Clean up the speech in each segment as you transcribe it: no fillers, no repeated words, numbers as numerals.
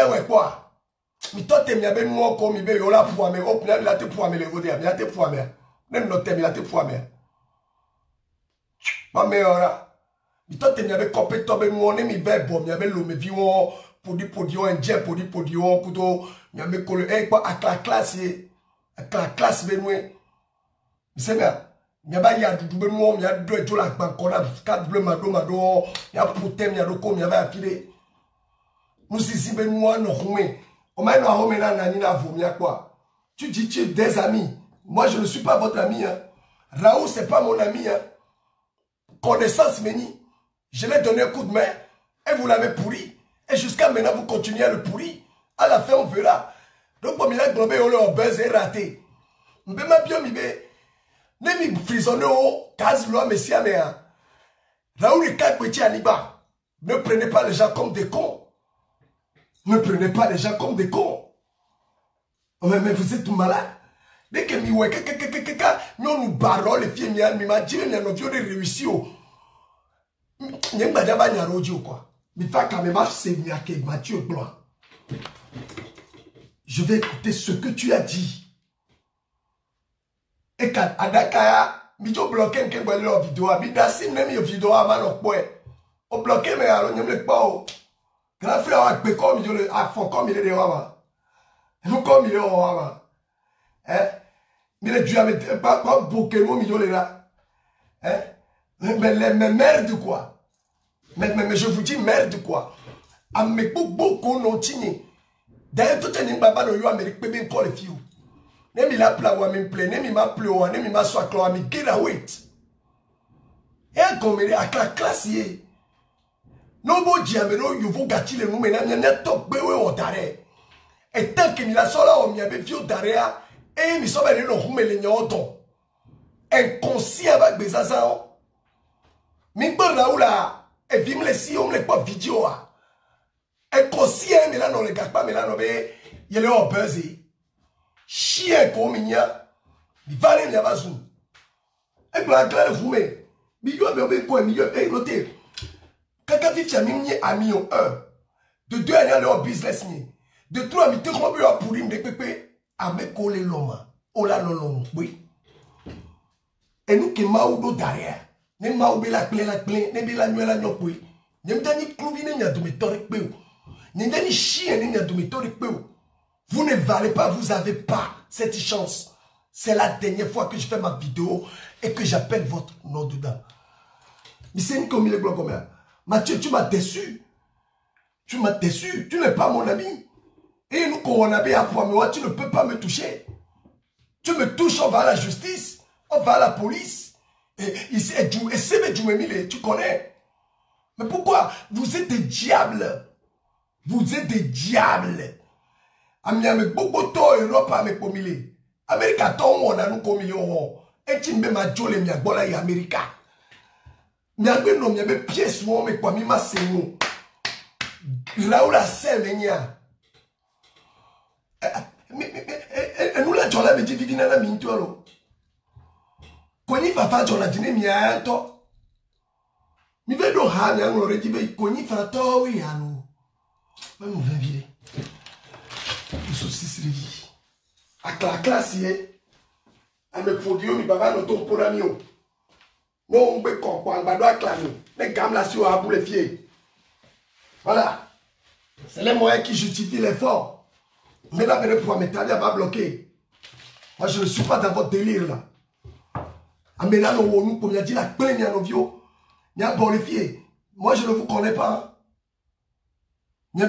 ouais quoi. Mi tote mi abe mo ko mi be yo la pour me. O pna la te pour me le voder. Mi la te pour me. Nem no te mi la te pour me. Ma meilleure. Mi tote mi abe kopé to be mo ne mi be bo mi abe lo me vi won podi enje podi won kudo mi abe ko le kwa akla classe be noe. Mi se bien. Mi aba ya dudu be mo mi ado ejo la gban ko na ka double mado mi a potem mi ado ko mi aba afile. Nous ici ben moi no home. On m'a no home na nani na vomia quoi. Tu dis tu es des amis. Moi je ne suis pas votre ami hein. Raoul c'est pas mon ami hein. Connaissance Meni. Je l'ai donné un coup de main et vous l'avez pourri et jusqu'à maintenant vous continuez à le pourrir. À la fin on verra. Donc pour mila globé on le buzz est raté. Mbe ma bien mibe. Ne mi frisonne au case loi messia mais Raoul et quatre petits Aniba. Ne prenez pas les gens comme des cons. Ne prenez pas les gens comme des cons. Mais vous êtes malade. Dès que nous barrons les filles, nous m'a dit que nous avons réussi. Nous avons dit quoi. Mais pas quand même, c'est Mathieu Blanc. Je vais écouter ce que tu as dit. Et quand Adakaya, nous avons bloqué une vidéo. Bidassim n'a mis une vidéo avant le point. On bloqué, mais alors, nous n'avons pas. Grand frère a fait comme il a fait comme il est dehors. Nous comme il est dehors. Hein? Mais les dieux avaient pas beaucoup de là. Hein? Mais merde quoi. Mais je vous dis merde quoi. Mais beaucoup n'ont tigné. D'ailleurs, tout le monde baba no yo Amérique peut bien coller fiou. Nemi la pla wa me play, nemi ma play wa, nemi ma soit clo mi get away. Et comme il est à la classe hier. Non, bon, diamètre, you vous gâtez les noms, mais n'a top béoué au taré. Et tant que mila sola, on m'y avait vu au taré, et mi sommes allés dans le les nyons. Inconscient avec des azans. Mi bon là, et vim les si, on les pas vidéo. Inconscient, mais là, non, les gars, pas, mais là, non, mais il est au buzzé. Chien comme il y a, il va aller, il y a pas zoom. Et puis, la classe, vous mettez, mais il y a bien quoi, il y a bien noté. Quelqu'un dit que tu as ami en 1. De 2 années, leur business. De 3 années, tu as pour lui, de pépé. À me coller l'homme. Oh là, non, oui. Et nous qui m'audons derrière. Ne m'audons la clé, ne m'audons la nuit, la nuit, oui. Ne m'audons ni clouvi, ni n'a de méthode, ne m'audons ni chien, ni n'a de méthode, vous ne valez pas, vous n'avez pas cette chance. C'est la dernière fois que je fais ma vidéo et que j'appelle votre nom dedans. Mais c'est une commune de blocs comme ça. Mathieu, tu m'as déçu. Tu m'as déçu. Tu n'es pas mon ami. Et nous, quand on a bien à moi, tu ne peux pas me toucher. Tu me touches, on va à la justice. On va à la police. Et tu connais. Mais pourquoi? Vous êtes des diables. Vous êtes des diables. Amiame beaucoup to Europe avec pomile. America to on a nous comme yo. Et tu me ma jole mi agbola ya America. Mi agbe no mi be pièce wo me kwa mi ma senu. Là où la semenya. Nous la jola me dividi na mi ntoro. Koni papa jola dine mi anto. Mi vedo ha mi an lore dibe koni fa to wi anu. Ma mu ven vile. Saucisserie. À la classe, à me produire, mi baba no ton pour amio. Non, on peut comprendre, bah doit clamer. Les gammes là sur à bout les pieds. Voilà. C'est les moyens qui justifient l'effort. Mais là, pour pouvoir m'étaler, à pas bloquer. Moi, je ne suis pas dans votre délire là. Ah, mais là, nous, comme il a dit, la plaine, il y a nos vieux. Il y a bon les pieds. Moi, je ne vous connais pas. Moi,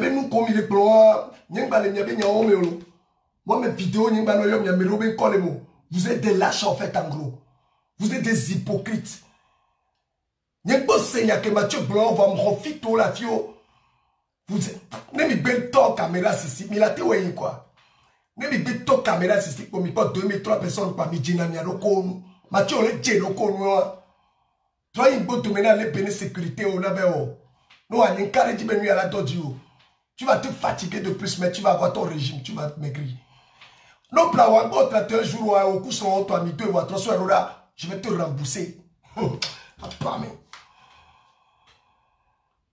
mes vidéos, vous êtes des lâches en fait en gros. Vous êtes des hypocrites. Vous êtes que Mathieu Blanc va me refiler tout la fio. Vous êtes. N'aimez pas ton caméra ici. Mais la théorie quoi. N'aimez pas ton caméra ici. Comme il y a 2-3 personnes par Midjina Mianoko. Mathieu, on est Djenoko. Toi, il faut te mener à la sécurité au Nabéo. Nous, on a un carré de nuit à la dodio. Tu vas te fatiguer de plus, mais tu vas avoir ton régime, tu vas maigrir. Non, là, on va traiter un jour, au coup, sur toi, mi 2 ou 3 soirs, là, je vais te rembourser. Pas, mais.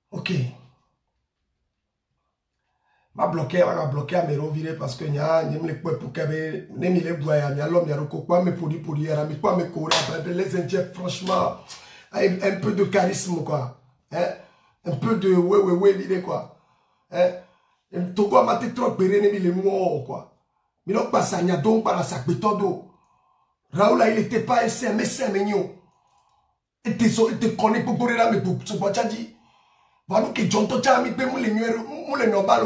Ok. Ma bloqué à me revirer parce que nya n'y me pour que ne me les bois nya l'homme ya roko quoi me pour ya me quoi me courir les Indiens franchement un peu de charisme quoi hein un peu de ouais l'idée quoi hein Togo a maté trop péré ne les mots quoi mais non pas ça nya donc par la sac todo Raoul il était pas SMS mignon et te connaît pour courir là mais pour ce quoi tu dit voilà que John Tocha mi pe moule normal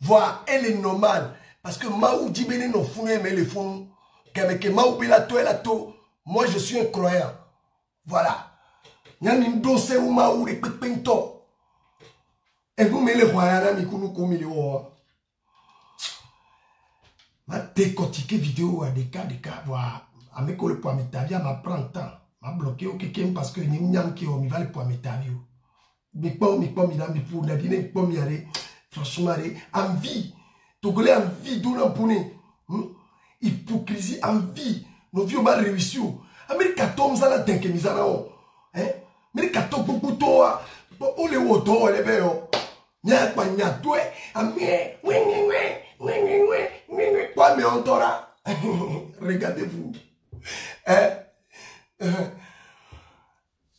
voir elle est normale parce que Maou dit bene no funu mais les funu que Maou bila to la to moi je suis un croyant voilà nyani ndose ou Maou le pepento et vous me le voyez mi kunu komi le wo ma décortiquer vidéo à des cas voilà à me coller pour m'établir m'a prend temps m'a bloqué au quelqu'un parce que ni nyam qui on mi va le pour m'établir mi pour la dîner pour m'y aller franchement envie Togolais envie d'on pone hypocrisie envie nos vieux mal réussi Amérique tom ça la tenke misana hein Amérique tom beaucoup toi on les woto les béo nya pa nya toi amé quoi mais on tora regardez-vous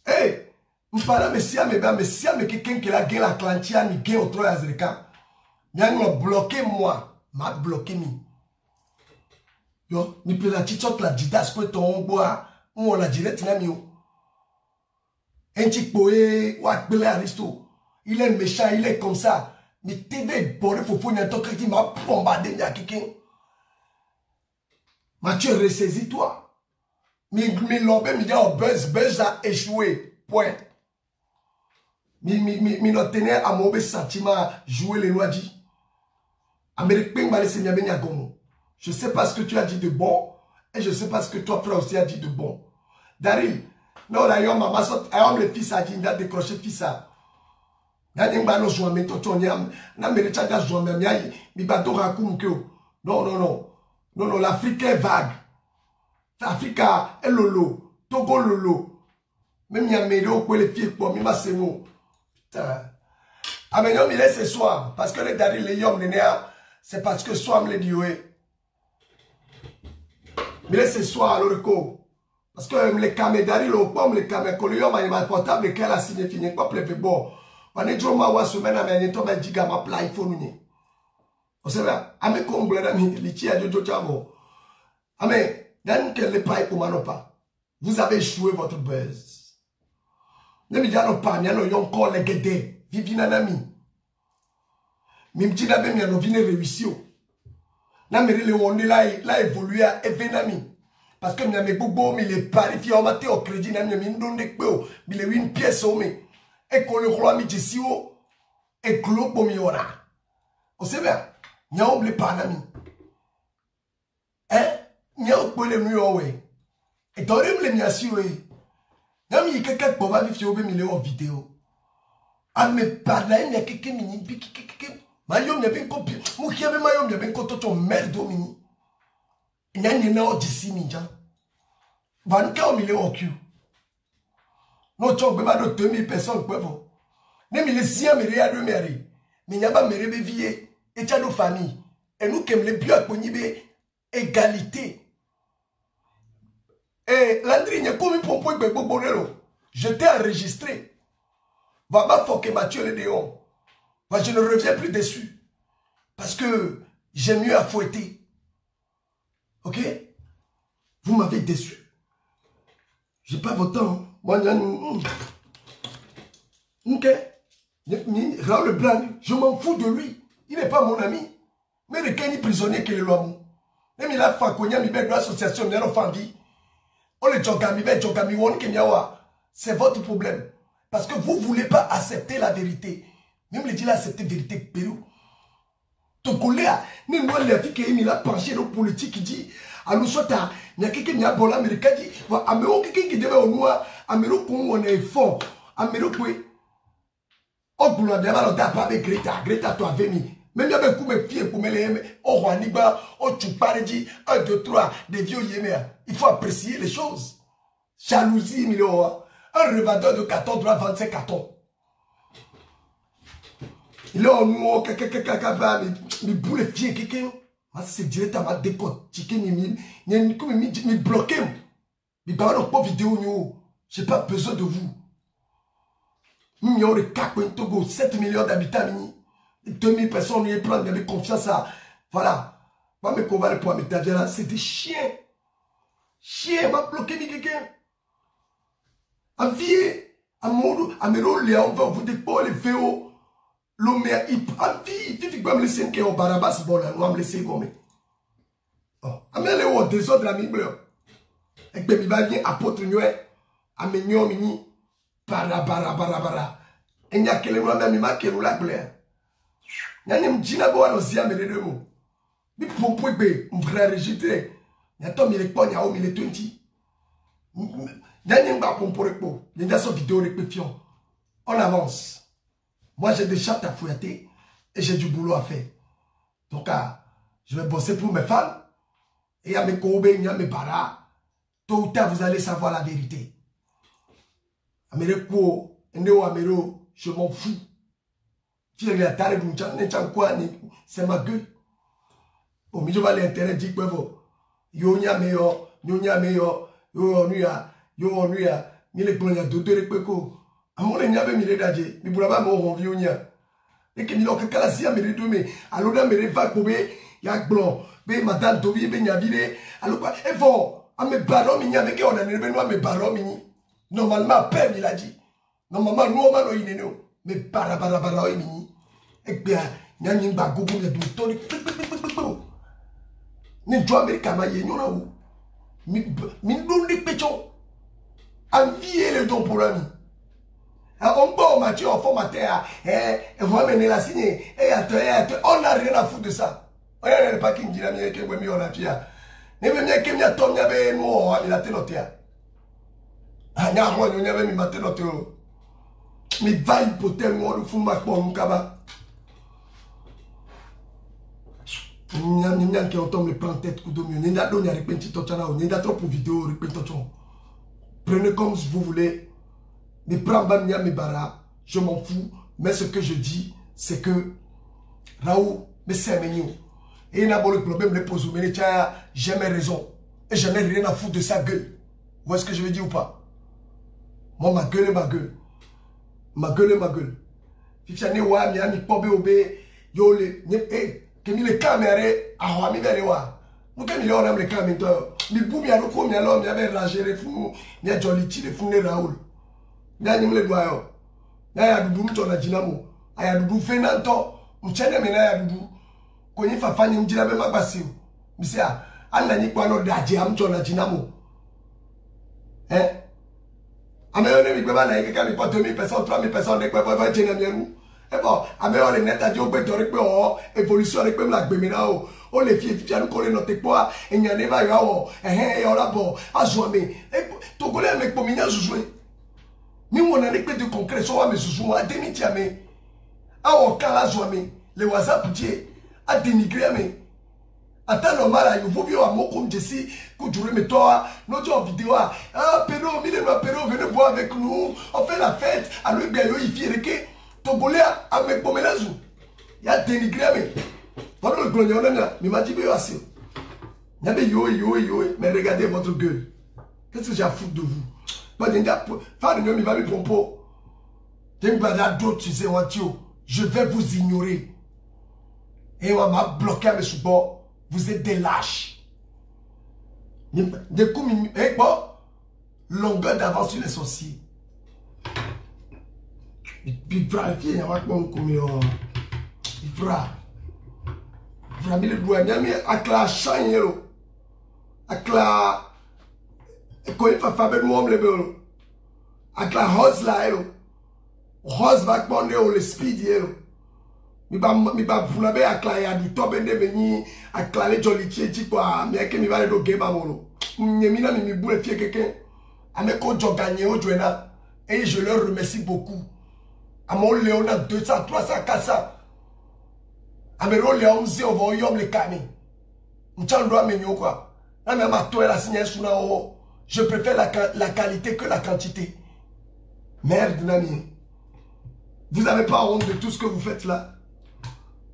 hey Mpara Messia me quelqu'un qui a gagné la clantia ni gagné au trop azrika. Mia m'a bloqué moi, m'a bloqué mi. Yo, ni plus la titre la didas que ton bois, on la direct na mio. Un petit poé ou akbele aristo. Il est méchant, il est comme ça. Mais TV boré fofo n'y a ton qui m'a bombardé mia quelqu'un. Mathieu ressaisis toi. Mais l'obé mi dit oh buzz a échoué. Point. Mi no tenait à mauvais sentiment jouer les lois dit. Américain m'a laissé Niamé Niagomo. Je sais pas ce que tu as dit de bon et je sais pas ce que toi frère aussi a dit de bon. Daryl, non là yo maman sort, ayom le fils a dit il a décroché fils a. Na nimba no jouer mais toi nyam na me recha jouer mais mi bato rakum que non l'Afrique est vague. L'Afrique est lolo, Togo lolo. Même Niamé au quoi les filles pour mi ma c'est nous. Amenons il laisse ce soir parce que les Daryl les yom c'est parce que soit me le dit mais laisse ce soir alors le parce que les caméras Daryl au pomme les caméras que le yom a portable qu'elle a signé fini pas pleurer bon on est toujours ma semaine à mais to ma giga ma pla iPhone ni on sait pas ame comble na mi lichi a jojo chavo ame dan que le pas pour manopa vous avez échoué votre buzz. Ne me diano pas, miano yon call les guédés, vivina nami. Mimti na be miano vine réussir. Na me le wonde la évoluer à evenami. Parce que miame bobo mi le pari fi o mate au crédit na mi ndonde peo, mi le win pièce o me. E ko le roi mi jesi o e globo mi ora. O se bien, nya oble pa nami. Nya o le nu o we. E torim le mi asi we. Yami yi quelqu'un pour va vivre au milieu en vidéo. Ah mais par là il y a quelqu'un mini quelqu'un. Mayom ya ben copie. Mu qui avait mayom ya ben koto ton merde mini. Il y a une autre ici ninja. Va nous au milieu au cul. Non tu as pas de 2000 personnes quoi vous. Ne me laissez me regarder de mairie. Mais n'y a pas me réveiller et tu as nos familles. Et nous qui aimons les bio pour égalité. Et Landry, je t'ai enregistré. Va faut que Mathieu le déon. Je ne reviens plus dessus. Parce que j'ai mieux à fouetter. Ok? Vous m'avez déçu. J'ai pas votre temps. Moi, ok? Raoul Blanc, je m'en fous de lui. Il n'est pas mon ami. Mais le Kenny prisonnier qui est le loi. Même il a fait qu'on y a mis une association, il y a une famille. C'est votre problème. Parce que vous ne voulez pas accepter la vérité. Même le dit accepter la vérité Pérou. Togolais, même moi, les filles qui ont penché nos politiques qui dit, à nous soit il y a quelqu'un qui a bon l'Amérique qui dit, Amérique quelqu'un qui devait au noir, Amérique on est fort, Amérique oui. On peut le dire, on n'a pas avec Greta, toi, Vémi. Même il y a beaucoup de filles pour me les au Rwanda, au Tchoupareji, 1, 2, 3, des vieux yéméens. Il faut apprécier les choses. Jalousie, un revendeur de carton doit vendre ses cartons. Il est en nous, mi boule fier quelqu'un. C'est direct à ma décortiquer, mi bloquer. Mi parle pas vidéo, j'ai pas besoin de vous. Mi y a le 4 Togo, 7 millions d'habitants, 2000 personnes, ils prennent de confiance à. Voilà. Moi, mes combats pour mes là, c'est des chiens. Chien, m'a bloqué quelqu'un. En vie, à mon Léon, va vous décoller les véos. L'homme est en vie, tu vas me laisser un barabas, bon, là, on va me laisser gommer. Oh, amène les désordre à mi bleu. Et puis, il va bien apôtre nué, amenyo mini, bara. Et il y a quelqu'un même, il m'a qu'elle la bleu. Il y a un djina boa no zia me les deux mots. Mais pour pouvoir me réagir, il y a tant mille points, il y a au milieu 20. Il y a un bas pour le pot. Il y a une vidéo répétition. On avance. Moi, j'ai des chats à fouetter et j'ai du boulot à faire. Donc, je vais bosser pour mes fans. Et à mes kobe, il y a mes paras. Tôt ou tard, vous allez savoir la vérité. Américo, Américo, je m'en fous. Si je c'est ma gueule. Au milieu de l'intérêt, dit que yo nya meyo, yo onuya, mille plonia dodo repeko. Amone nya be mille daje, mi bulaba mo ron yo nya. Et que mi lo kala si amere do me, aloda mere va kobe, ya blanc, be madame tovi be nya vile, alopa e fort, ame baron mi nya me ke on a ne be no ame baron mi. Normalement père il a dit. Normalement nous on va no ineno, mais bara o mi. Et bien, nya nyi ba gogo ya do to ni jo America ma ye nyona wo mi don de pecho envier le don pour l'ami on peut matcher en formateur on va mener la signer et on n'a rien à foutre de ça on a le parking dit la mienne que oui on a pia ne me mien que mia tom nya be mo il a tenotia anya ho nya be mi matenoto mi va hypothèse mo le fou ma ko mukaba. N'y a qui entend me prendre tête coup de mieux. N'y a pas de repenti tochana. N'y a trop pour vidéo repenti tochon. Prenez comme vous voulez. Ne prends pas mes barras. Je m'en fous. Mais ce que je dis, c'est que Raoult, mais c'est mignon. Et il n'a pas le problème de poser. Mais j'ai mes raisons. Et je n'ai rien à foutre de sa gueule. Vous voyez ce que je veux dire ou pas? Moi, ma gueule est ma gueule. Ma gueule est ma gueule. Fifiane wa mi ami pobe obe yo le que mi le caméra a mi vele wa nous que mi le on aime le caméra mi bu mi aloko mi alo mi ave rager fou mi a jolly ti le fou ne Raoul mi a le doa yo ya dudu mto na jinamo aya dudu fenanto mchene me na ya dudu ko yin fa fani mjira be magbasi mi se a na ni kwa no daje amto na jinamo ameyo mi gbe ba na ke ka mi po 2000 personnes 3000 personnes de gbe ba jena mi enu. Et bon, ameyo le net a dit au beto rekpe o évolution rekpe la gbemi na o le fie fia nous connaît notre poids et nya ne va yo o yo la bo azwame e to gole me po minya zuzwe ni wona rekpe de concret so wa me zuzu a demi tiame a o kala azwame le WhatsApp die a dénigré me ata normal a yo vobio a moko mjesi ku jure me toi notre vidéo pero mi le pero venez boire avec nous on fait la fête à lui bien yo ifie reke Togolais avec Pomelazu. Il y a dénigré. Pendant le colonial, il m'a dit que assez. Mais regardez votre gueule. Qu'est-ce que j'ai à foutre de vous? Je vais vous ignorer. Et on m'a bloqué à mes supports. Vous êtes des lâches. Des coups, longueur d'avance sur les sorciers. Il fera il y a pas comme il fera le doigt mais akla chanyero akla ko il fa faire moi le belo akla hose la elo hose va prendre le speed elo mi ba puna be akla ya du to bende beni akla le joli tieji kwa mi ke mi ba le do game amolo nyemi na mi boule fie quelqu'un ameko jo gagner au joena et je leur remercie beaucoup. À mon Léon, 200, 300, 400. À mes Léon, on va y aller camis. On doit me quoi. Là, même à toi, la signale sous la haut. Je préfère la qualité que la quantité. Merde, Nami. Vous n'avez pas honte de tout ce que vous faites là.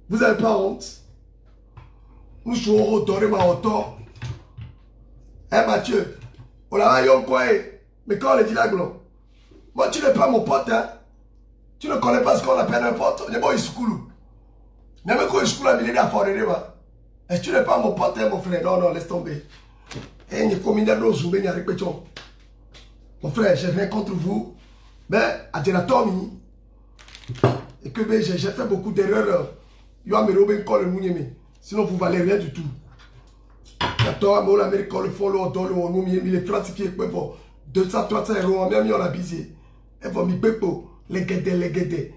Vous n'avez pas honte? Nous sommes retournés ma auto. Hein, Mathieu? On l'a eu quoi? Mais quand on le dit là, moi, tu n'es pas mon pote, hein? Tu ne connais pas ce qu'on appelle un pote. Il y a pas eu school. Il y a même quoi school à Milena Forêt, et tu n'es pas mon pote, hein, mon frère? Non, non, laisse tomber. Et il y a combien de zoomé, il y a répétition. Mon frère, j'ai rien contre vous. Mais, à Tommy, et que j'ai fait beaucoup d'erreurs. Yo a me robé le mounieme. Sinon, vous valez rien du tout. Attends, moi, l'Amérique, le follow, il est classifié pour 200, 300 euros, même on a bisé. Et vous m'y pépo, les guettes.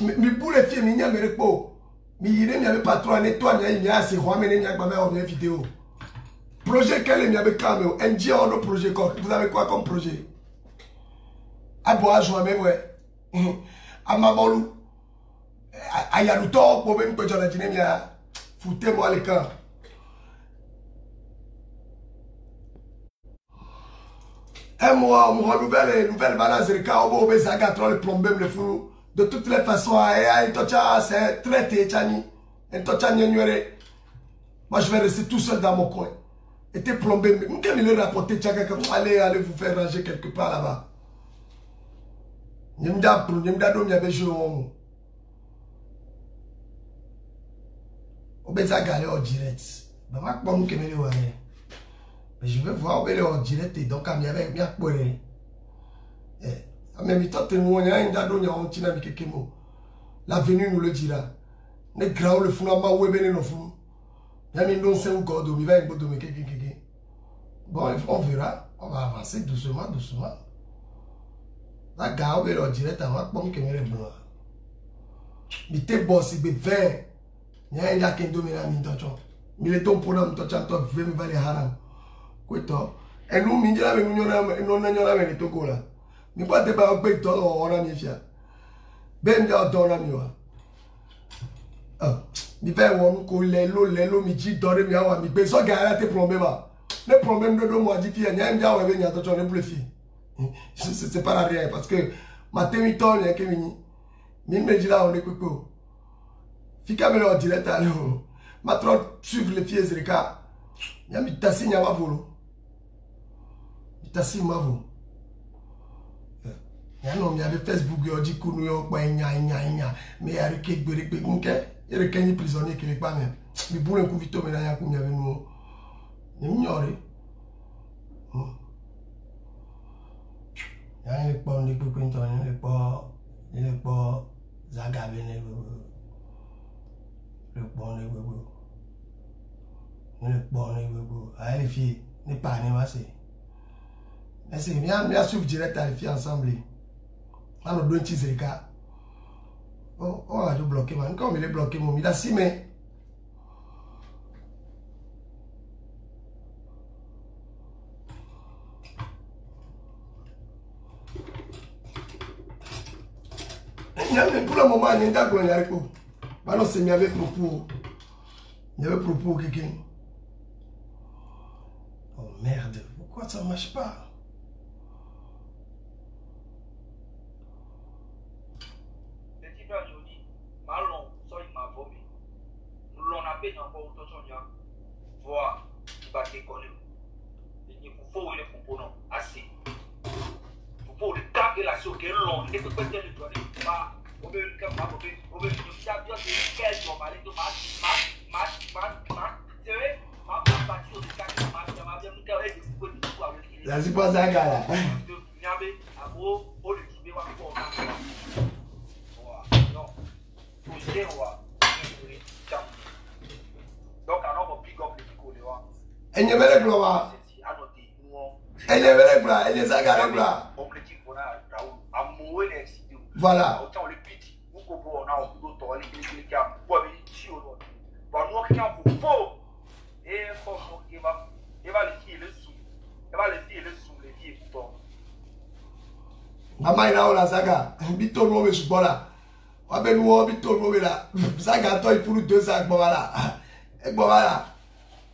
Mais pour les filles, il n'y a pas de peau. Mais il n'y avait pas trop à nettoyer, il y a assez roi, mais il n'y a pas de vidéo. Projet quel est le cas, un dia en projet, vous avez quoi comme projet? À boire, je même, ouais. À Mamalou. À Yalouto, pour même que j'en ai dit, foutez-moi les camps. Un mois, nouvelle balance, le cas, on va ça gâteau, le problème, le fou. De toutes les façons, c'est traité, Tchani. Moi, je vais rester tout seul dans mon coin. Et t'es plombé. Quand il est rapporté, allez vous faire ranger quelque part là-bas. Je vais voir où elle est en direct et donc à avec bien pour elle. Mais toi, tu l'avenir nous le dira. Les grands le font à où est fou. Il y a mis non c'est où God, il va être de quelqu'un. Bon, on verra. On va avancer doucement. La gare est en direct avant que je me bon. Mais t'es boss, il est vert. Il y a un qui est dominé à Mintochon. Mais les dons pour l'homme, tu as vu, me va les haram. Et nous, nous avons les Togo là. Nous pas de pas de temps, on a mis fier. Ben, on a mis. Mi fait on les lots, mi dit doré, mi a mi besoin de garder tes problèmes. Les problèmes de moi, dit qu'il y a un gars qui vient de le fille. C'est pas la rien parce que ma témiton, il y a que mini. Mi me dit là, on est coco. Fika me le direct à l'eau. Ma trop suivre les filles, c'est le cas. Il y a mi tassi, il y a ma volo. Tassi, ma volo. Il y a un homme, il y avait Facebook, il y a dit que nous avons mais il y a un il y a des prisonniers qui ne sont pas même. Mais pour le coup, vite, il y a un nous. Nous ignorons. Il y a un peu de Quinton, il y a pas Zagabe, le bon les filles, ne pas assez. Mais c'est bien suivre direct à les filles ensemble. On a deux petits cas. On va tout bloquer, man. Comme il est bloqué, mon il a 6 mains. Pour le moment, il y a un gars qui est là. Maintenant, c'est mieux avec propos. Il y avait propos quelqu'un. Oh merde, pourquoi ça ne marche pas? Voir, il va décoller. Il faut les composants assez. Il faut le taper la sur quel long. Il faut peut-être le doigt de pas. On veut le camp, on veut le taper de quel jour, mal de la c'est pas ça, gars. Elle n'y avait pas de gloire. Elle n'y avait pas, elle n'y avait pas de gloire. Voilà. Maman il a la saga. Bito no me subola. Wa be no bito no me la. Saga to ifulu 200 voilà. E voilà.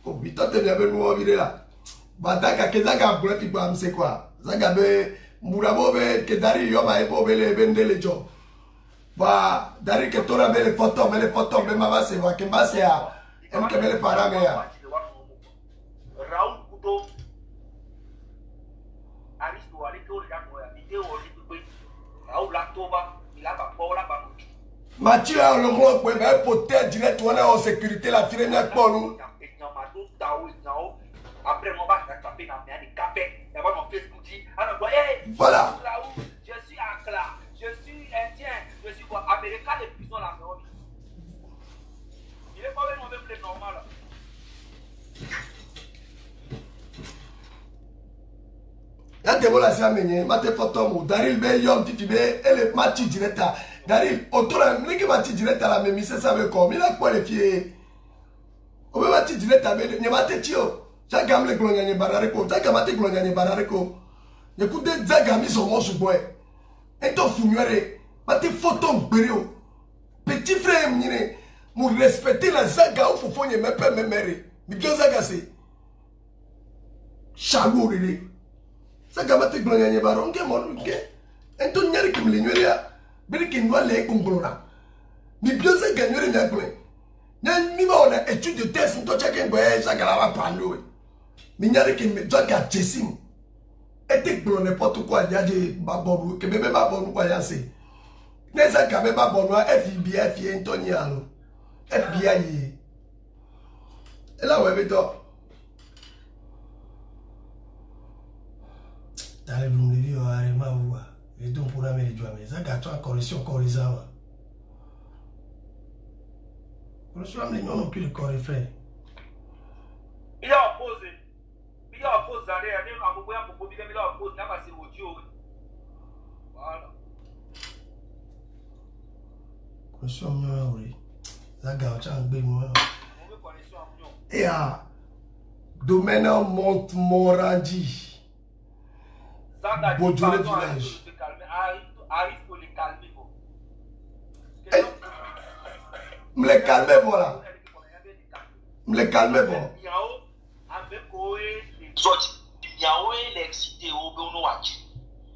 Oh, bito te bien be no vile la. Bataka kezaka bule fi ba mse kwa. Zaga be murabo be kedari yo ba ebo be le bendele jo. Bah, Dari que tu as les photos, mais les photos, mais maman c'est moi qui m'a c'est à. Elle qui me les parents, mais Raoul Couteau, Aristo, Alito, vidéo, Raoul Latoba, il a pas pour la banque. Mathieu a le gros point, mais peut-être direct, on est en sécurité, la fille n'est pas nous. Après, on va taper dans mes capets. D'abord, mon Facebook dit, voilà. Je suis Ankla, je suis Indien, je suis quoi? Américain de prison là, mais il est pas même plus normal. Là, tu vois, c'est amené, ma te photo, Daril be yom titi be, elle est mati directa. Daril, autour de la qui mati directa la même, c'est ça veut comme, il a quoi les pieds? On veut mati directa, mais il y a mati tio. J'ai gamé le gloniani barareko, j'ai gamé gloniani barareko. Écoutez, j'ai gamé son mot sous bois. Et ton funuere, mati photo mbério. Petit frère, nous respecter la zaga ou faut faire même pas même mère. Mais bien zaga c'est. Chalou rire. Zaga mati gloniani baron, que mon que. Et ton nyari qui me l'ignorait. Mais qui nous allait comprendre. Mais bien zaga n'aurait rien plein. Ni ma on a étude de test, nous chacun boye zaga la va prendre. Mais nyari qui me doit qu'à chasing. Et t'es pour n'importe quoi, il y a des babons, que même ma bonne quoi, c'est. Mais ça, quand même, ma bonne, FBI, Antoniano. FBI. Et là, ouais, mais toi. Dans les blondes, il y a un ma et donc pour la mêler, mais ça, quand tu as correction, encore les arbres. Pour le soir, les gens n'ont plus de corps et fait. Il a opposé. Il a opposé, il a opposé, il a opposé, il a passé audio. Voilà. Connexion mieux, oui. Ça garde un peu moins. Et à domaine Montmorandi. Beaujolais village. Arrive pour les calmer. Me les calmer, voilà. Me les calmer, voilà.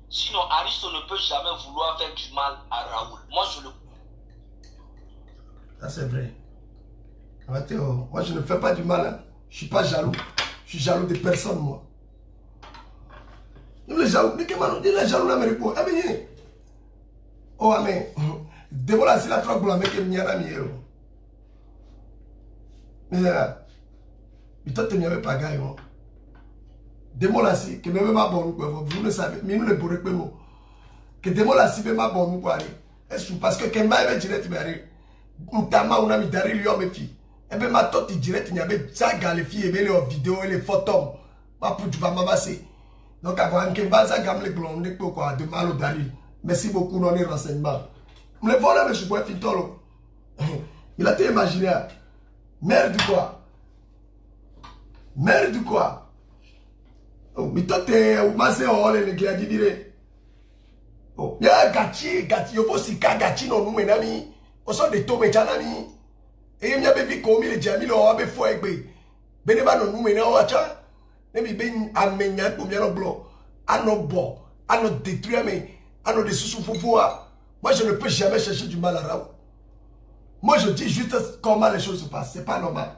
Sinon, Aristo ne peut jamais vouloir faire du mal à Raoul. Moi, je le. Ça, c'est vrai. Moi, je ne fais pas du mal. Hein. Je ne suis pas jaloux. Je suis jaloux de personne, moi. Nous, les jaloux, les jaloux, l'Amérique. Oh, amen. Dévoile, c'est la troque pour la mec qui m'y a mis. Mais là, toi, tu n'avais pas gagné. Dévoile, c'est que même ma bonne, vous ne savez, mais nous, les bourrés, que dévoile, c'est même ma bonne, parce que quand même, je vais Ntama on a mis derrière lui mes filles. Et bien ma tante direct il y avait zaga les filles et bien les vidéos et les photos. Ma pour tu vas m'amasser. Donc avant que baza gamme les blondes ne peut quoi de mal au Daril. Merci beaucoup dans les renseignements. Me le voilà monsieur bois fitolo. Il a été imaginé. Merde quoi. Merde quoi. Oh mais toi t'es au massé oh les gars dire. Oh ya gachi yo faut si gachi non nous menami. On sort de tout, mais janani. Et il y a des vies comme les Jamil ou des fois avec Beneba non nous maintenant acha. Nemi ben amenya pour bien blanc. À nos bords, à nos détruire mais à nos dessous pouvoir. Moi je ne peux jamais chercher du mal à Raoul. Moi je dis juste comment les choses se passent, c'est pas normal.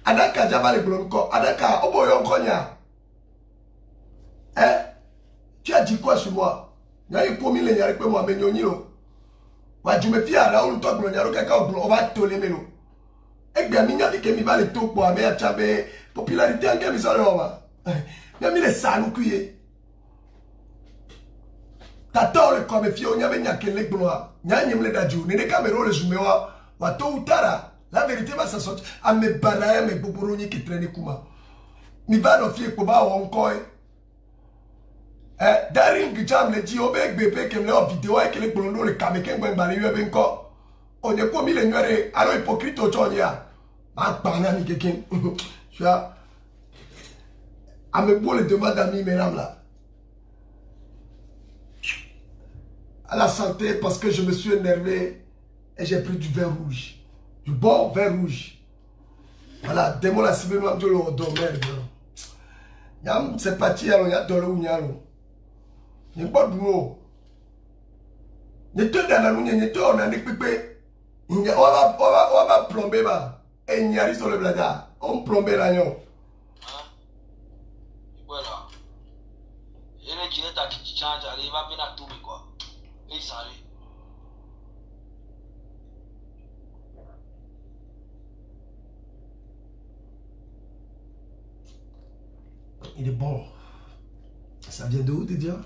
Adaka java les blancs encore. Adaka oboyon konya. Hein? Tu as dit quoi sur moi? Il y a eu promis les yari que moi mais nyonilo. Je me fie à Raoul, toi, on va te les mélos. Et bien, il y a des qui va les tout pour mais il y a popularité en game, ils sont là. Il y a mis les salons cuillés. T'as tort, le comme fille, on y avait n'y les gloires. Il y a les dadjou, les caméras, les zooméois, ou tôt ou tard, la vérité va s'en sortir. À mes bananes, mes bourroniers qui traînent Kuma. Mi va nos filles pour bas encore. Darin Gucham le dit au bec bébé qui me l'a en vidéo et que les blondos les caméquins vont balayer avec encore. On est comme les noirs, alors hypocrite au chonia. Ma banane quelqu'un. Je suis à me beau les demandes d'amis, mesdames là. À la santé parce que je me suis énervé et j'ai pris du vin rouge. Du bon vin rouge. Voilà, démon la cible noire de l'eau merde. Yam c'est parti alors y'a de l'eau y'a l'eau. Il n'y a pas de l'eau. Ne te dans la nuit, ne te on a des pépés. On va plomber là. Et il y a sur le blada. On plombe l'agneau. Voilà. Et les Ginetta qui change, il va bien à tout, quoi. Et ça arrive. Il est bon. Ça vient de où déjà?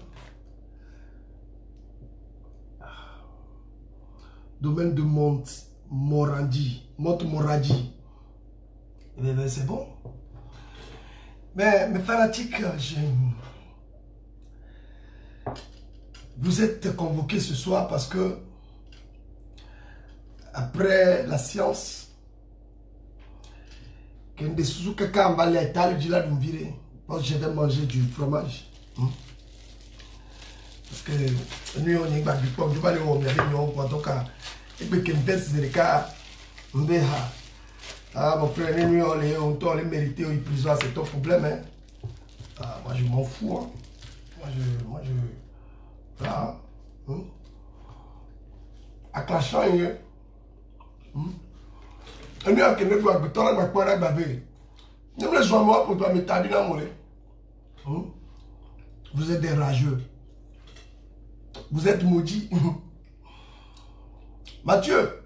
Domaine de Montmorency. Eh bien, c'est bon. Mais mes fanatiques, vous êtes convoqués ce soir parce que après la science, je vais manger du fromage. Parce que nous, on est du pomme, je vais aller au Miami, en tout cas, et puis qu'il me fasse des cas, ah, mon frère, nous, on les mérité, ils prison, c'est ton problème. Hein. Ah, moi, je m'en fous. Hein. Moi, je. Voilà. À clashant, et nous, on ne doit pas quoi baver. Nous, les gens, moi, pour toi, me taper dans mon vous êtes des rageux. Vous êtes maudits. Mathieu.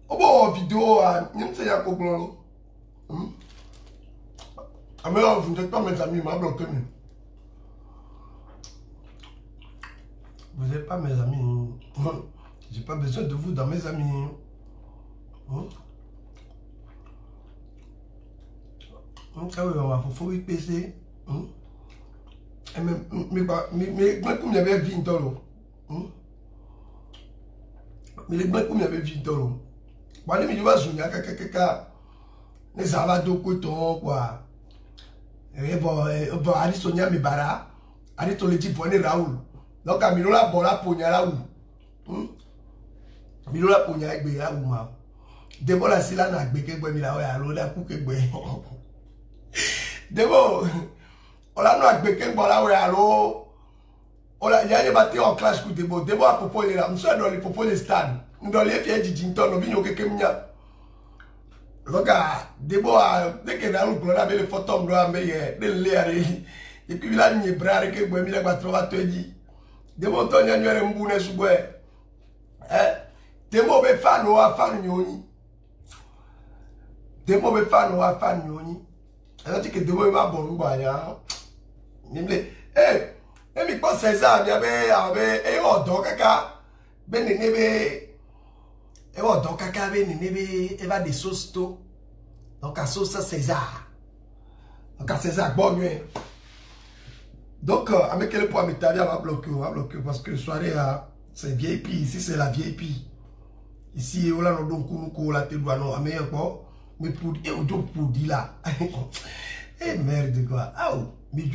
Oh bon, vidéo, vous n'êtes pas mes amis, m'a bloqué. Vous n'êtes pas mes amis. J'ai pas besoin de vous dans mes amis. Ça oui, on va faut y PC. Mais comme il y avait vu une tonne. Mais les blancs comme il y avait vu une tonne. Bon, les milieux il y a quelqu'un les avado coton quoi. Et bon, Ali Sonia Mibara, Ali Toleji pour aller Raoul. Donc à Milola Bola Pogna Raoul. Milola Pogna avec Raoul ma. Debo la sila na gbeke gbe mi la o ya lo la ku ke gbe. Debo ola no agbeke gbo la o ya lo. Ola ya ni batté en classe ku Debo. Debo a proposer là, monsieur dans les proposer stade. Dans les pieds du Jinton, on vient que mia. Regarde, Debo a dès que Raoul Gloire avait le photo de Amérique, de l'air et puis là ni bras que gbe mi la ba trova to di. Debo to nya nyere mbu na sugwe. Debo be fan o afan nyoni. Demo be fan ou fan nyoni. Alors que demo ma bon ya. Nimle mi ko César mi abe odo kaka. Ben nebe odo kaka be nebe eva de sosto. Donc à sauce César. Donc à César bon nuit. Donc avec quel point m'établir va bloquer parce que soirée c'est VIP ici c'est la VIP. Ici on a no donc ko la te doit non ameilleur quoi. Mais pour dire là, eh merde quoi, ah mais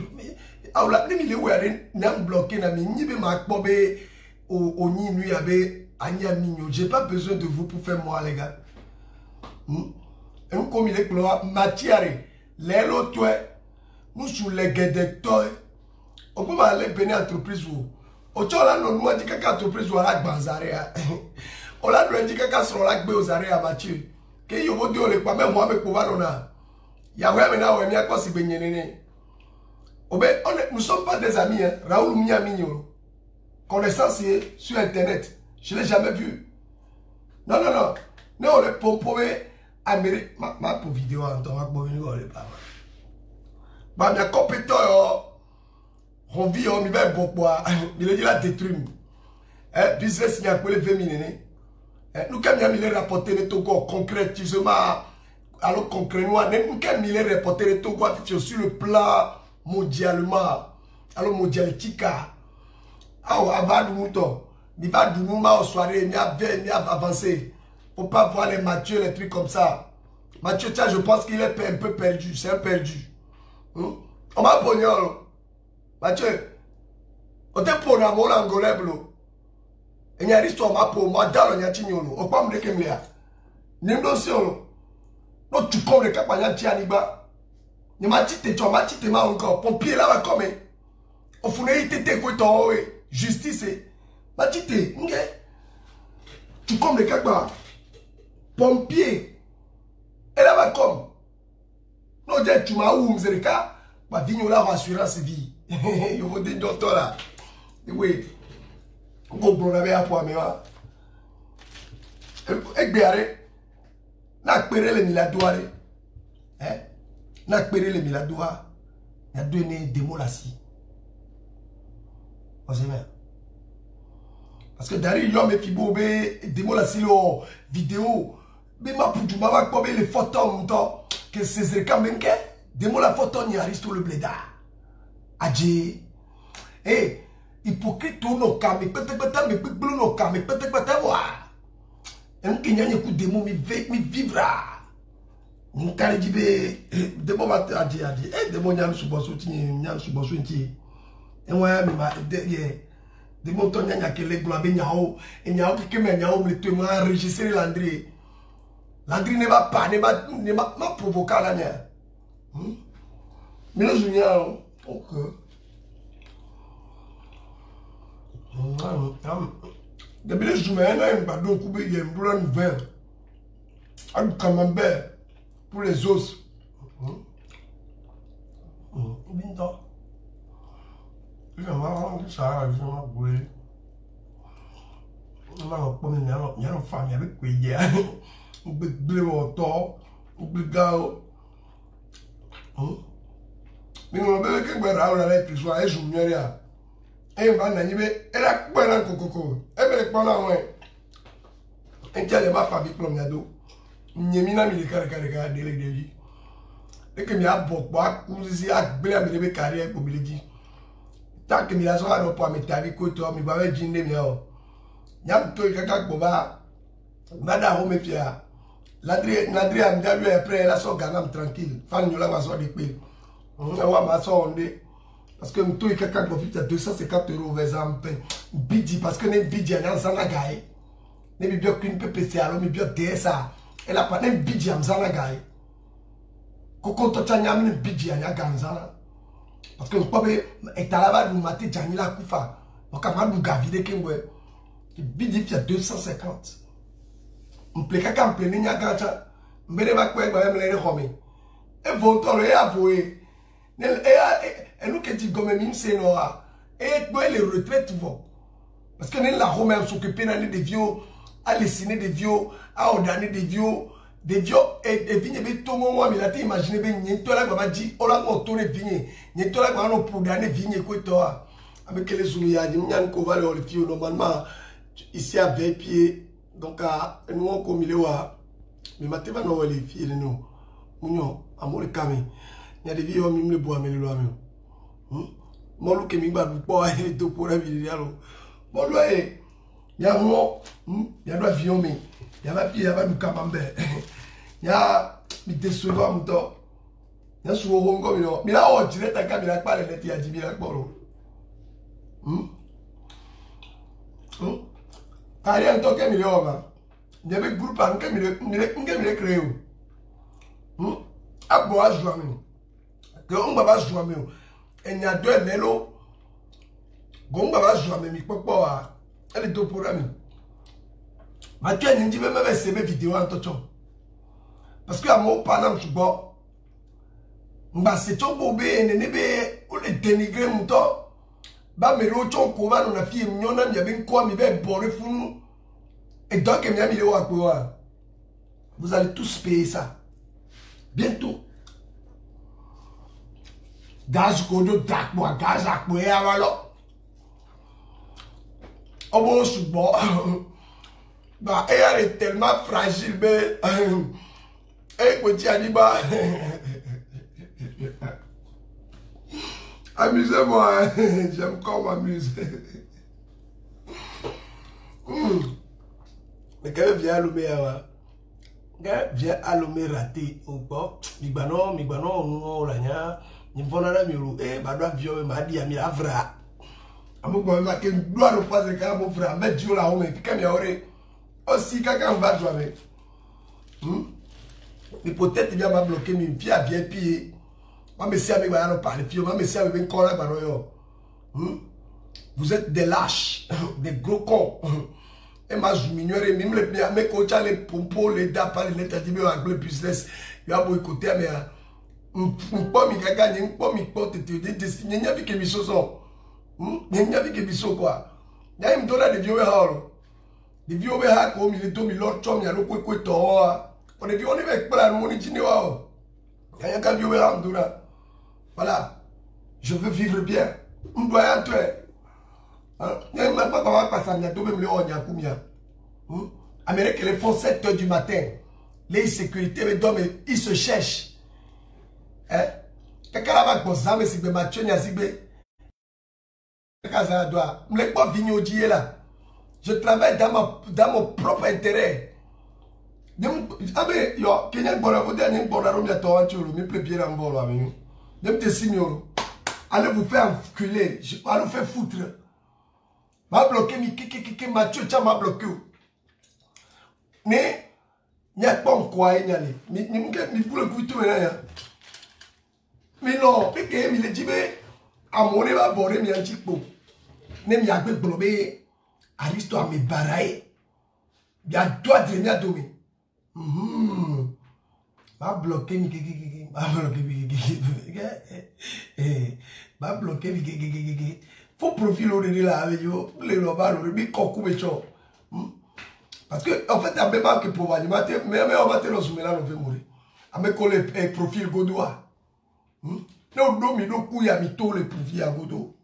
ah là les milieux où n'ont bloqué n'a mis ni be ma bobe au ni nuit avec Anya Mignon. J'ai pas besoin de vous pour faire moi les gars. Et nous comme il est gloire matière les l'autre nous sur les guedes toi. On peut aller bénir entreprise ou au chola non moi dit que entreprise ou à banzare. On l'a dit que sur la gbe aux arrêts à Mathieu. Que yo vodi ole kwa même moi avec pouvoir na ya ouais mais na ouais mi akosi benyenene obe nous sommes pas des amis hein Raoul Miamigno connaissance sur internet je l'ai jamais vu non on le pompoé Amérique ma pour vidéo en temps pour venir on le pas ba mi compétent on vit on va beaucoup il est la détruire business ni appelé 20 000 nous avons mis les rapporter les Togo concrètement alors concrètement nous avons mis les rapporter les Togo sur le plan mondialement alors mondialitique avant du mouton il va du moment aux soirées il a avancé faut pas voir les Mathieu les trucs comme ça Mathieu tiens je pense qu'il est un peu perdu c'est un perdu on m'a pogné Mathieu on te pogné à mon angolais blo. Et il y a l'histoire ma pour moi dans le nyatignolo au pas me kemlea nimdo siolo no tu comme le capanya tianiba ni matite tu matite ma encore pompier là va comme au fune itete ko to justice Matite, tu comme les cacas. Pompier. Elle va comme. Non, tu m'as où, Mzerika? Ma vie, nous l'avons assurance vie. Il faut des docteurs là. Oui. On comprend la vie à point, mais va. Et bien, n'a pas les miladouars. Hein? N'a pas les miladouars. Il y a donné des mots là-ci. On sait bien. Parce que derrière, l'homme est fibobé, des mots là-ci, vidéo. Mais ma pour tu m'as pas les photos, que c'est quand même que des mots la photo n'y arrive tout le blédard. Adje. Eh, hypocrite tout nos cas, mais peut-être, mais bleu nos cas, mais peut-être, voir. Et nous qui n'y a pas de mots, mais vivra. Nous carré dit, des mots matin, adje. Eh, des mots n'y a pas de soubosso, n'y a pas de soubosso, et moi, des mots ton n'y a que les gloires, et n'y a pas que mais n'y a pas de témoin enregistré l'André. Landry ne va pas, ne va provoquer la mienne. Mais nous, je viens. Ok. Depuis les jours, il y a un badon qui est un blanc vert. Un camembert pour les os. Binto. Je vais voir ça, je vais voir. Je vais voir il y a une femme avec qui il y a. On peut blé au tort, on peut gao. Mais on peut que vous avez la plus souvent, et je me dis, et on va n'animer, et la coupe là, coco, et bien les points ouais. Et tiens, les ma famille, comme yado, n'y a mina mi les caractères de l'église. Et que mi a beaucoup, ou si a blé à mes carrières pour me le dire. Tant que mi a souvent pas me tailler côté, mi va avec Jinde miao. Y'a un peu quelqu'un qui va, madame, on me fait. L'André a mis après, elle a son gamin tranquille. Fan nous l'a sorti de paix. On va m'assurer parce que tout est quelqu'un qui profite à 250 € vers exemple. Bidji parce que les bidji à Nzana gaye. Les bien qu'une PPC alors mais bien DSA. Elle a pas même bidji à Nzana gaye. Coco tochanya même bidji à Nzana. Parce que pas est à la base nous mater Janila Koufa. On capable nous gaviner kengwe. Bidji fait 250. On peut quelqu'un plein n'y a gacha. Mais va quoi même les hommes. Et votre et avoué. Et nous qui dit comme même c'est noir. Et quoi les retraites vont. Parce que nous la Romain s'occuper d'aller des vieux, à dessiner des vieux, à ordonner des vieux et vignes mais tout moment mais là tu imagines bien n'y toi là va dire on la moto les vignes n'y toi là on pour donner vignes quoi toi avec les soumiya n'y a qu'on va les vieux normalement ici à 20 pieds. Donc, nous avons commis le wa. Mais maintenant, nous avons les filles de nous. Nous avons les caméras. Il y a des vieux qui me boivent, mais le loin. Moi, je suis pas tout pour la vie. Moi, il y a il y a des vieux, mais il y a des filles, il y a des camembert. Il y a des souvent, il y a souvent comme il mais là, on dirait que tu as pas les lettres, il y a 10 000 quand il y a un toque, il y a un groupe qui est créé. À boire, je vois. On va pas jouer. Il y a deux mélos. On va pas jouer. Mais pourquoi elle est tout pour la main. Mais tu as dit même ces vidéos en tout temps. Parce que à mon parent, je vois. C'est tout beau, on est dénigré, mon temps. Bah mais l'autre on va on a fait mignon il y a bien quoi mais bien boré fou nous et donc il y a mis vous allez tous payer ça bientôt gaz kodo dak moi gaz à quoi alors oh bon c'est bon bah elle est tellement fragile mais et quoi tu as dit bah amusez-moi, j'aime quand m'amuser. Mais quand vient allumer, vient allumer raté, ou pas, migbanon, on l'a nia, ni vona la miru, badwa vieux, m'a dit à mi avra. Amu quoi, ma que doit nous passer quand mon frère, mais Dieu là, on est quand même aussi quelqu'un va jouer. Mais peut-être il vient m'a bloquer, mais pied à pied. Je me suis avec ma parler, je me suis avec un collègue. Vous êtes des lâches, des gros cons. Et ma joumineur, même les coachs, les pompos, les dapas, les lettres, les business, il y a beaucoup de côté, mais pas mi gaga, pas mi porte, il n'y a vu que mi soso. Il n'y a vu que mi so quoi. Il y a une donne de vieux hall. Des vieux hall, comme il est tombé l'autre chum, il y a le quoi toi. On est vu, on est avec plein de monde, il y a un vieux hall, voilà. Je veux vivre bien. On doit entrer. Amérique, les font 7 h du matin. Les sécurités, ils se cherchent. Je travaille dans mon propre intérêt. Allez vous faire enculer, allez vous faire foutre. M'a bloqué, Mathieu, tu m'as bloqué. Mais, il n'y a pas quoi, il y a mais pour le coup, tout est mais non, mais que il est dit, mais à mon éva, boré, mais un petit peu. Même il y a peu de blobé, à l'histoire, mais baraye. Il y a toi de venir dominer. M'a bloqué, m'a bloqué, faut profil au là avec vous, les lobas, le bic, parce que, en fait, il y a même pas que pour moi, mais on va te le soumettre, on va mourir. Avec les profils godois. Non, non, mais non, il y a mis tous les profils à godo.